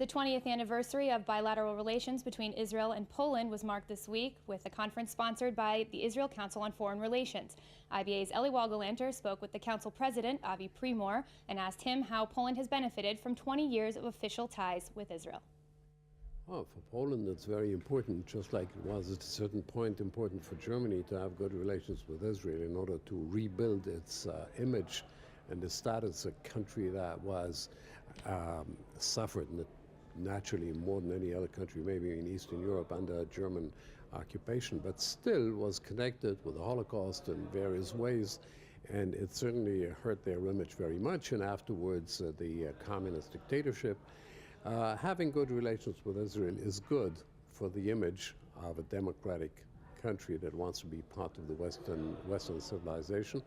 The 20th anniversary of bilateral relations between Israel and Poland was marked this week with a conference sponsored by the Israel Council on Foreign Relations. IBA's Ellie Walgelanter spoke with the council president, Avi Primor, and asked him how Poland has benefited from 20 years of official ties with Israel. Well, for Poland, it's very important, just like it was at a certain point important for Germany to have good relations with Israel in order to rebuild its image and the status of a country that was suffered naturally more than any other country, maybe in Eastern Europe, under German occupation, but still was connected with the Holocaust in various ways, and it certainly hurt their image very much, and afterwards the communist dictatorship. Having good relations with Israel is good for the image of a democratic country that wants to be part of the Western civilization.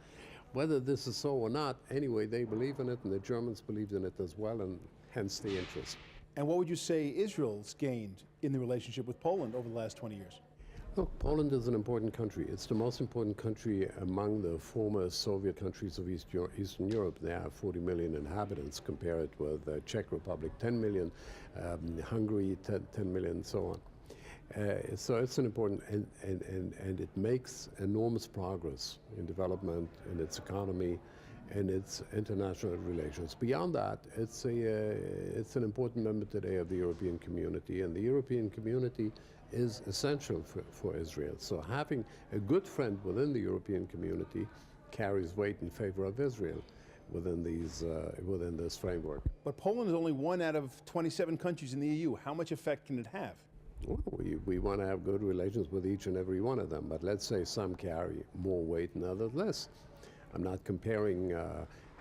Whether this is so or not, anyway, they believe in it, and the Germans believed in it as well, and hence the interest. And what would you say Israel's gained in the relationship with Poland over the last 20 years? Look, Poland is an important country. It's the most important country among the former Soviet countries of Eastern Europe. They have 40 million inhabitants. Compare it with the Czech Republic, 10 million, Hungary, 10 million, and so on. So it's an important, and it makes enormous progress in development, in its economy, and its international relations. Beyond that, it's an important member today of the European community, and the European community is essential for Israel. So having a good friend within the European community carries weight in favor of Israel within this framework. But Poland is only one out of 27 countries in the EU. How much effect can it have? Well, we want to have good relations with each and every one of them, but let's say some carry more weight and others less. I'm not comparing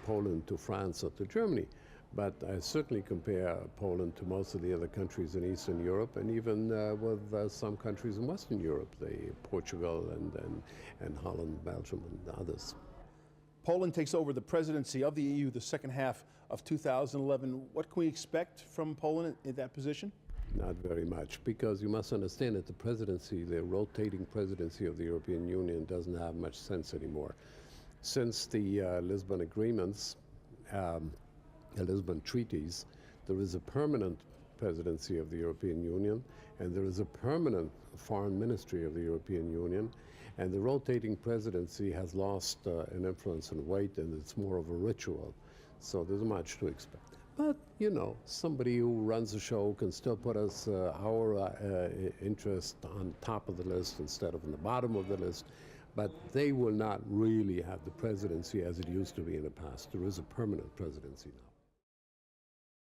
Poland to France or to Germany, but I certainly compare Poland to most of the other countries in Eastern Europe, and even with some countries in Western Europe, Portugal and Holland, Belgium, and others. Poland takes over the presidency of the EU the second half of 2011. What can we expect from Poland in that position? Not very much, because you must understand that the presidency, the rotating presidency of the European Union, doesn't have much sense anymore. Since the Lisbon agreements, the Lisbon treaties, there is a permanent presidency of the European Union, and there is a permanent foreign ministry of the European Union, and the rotating presidency has lost an influence and weight, and it's more of a ritual. So there's much to expect. But, you know, somebody who runs a show can still put us our interest on top of the list instead of on the bottom of the list. But they will not really have the presidency as it used to be in the past. There is a permanent presidency now.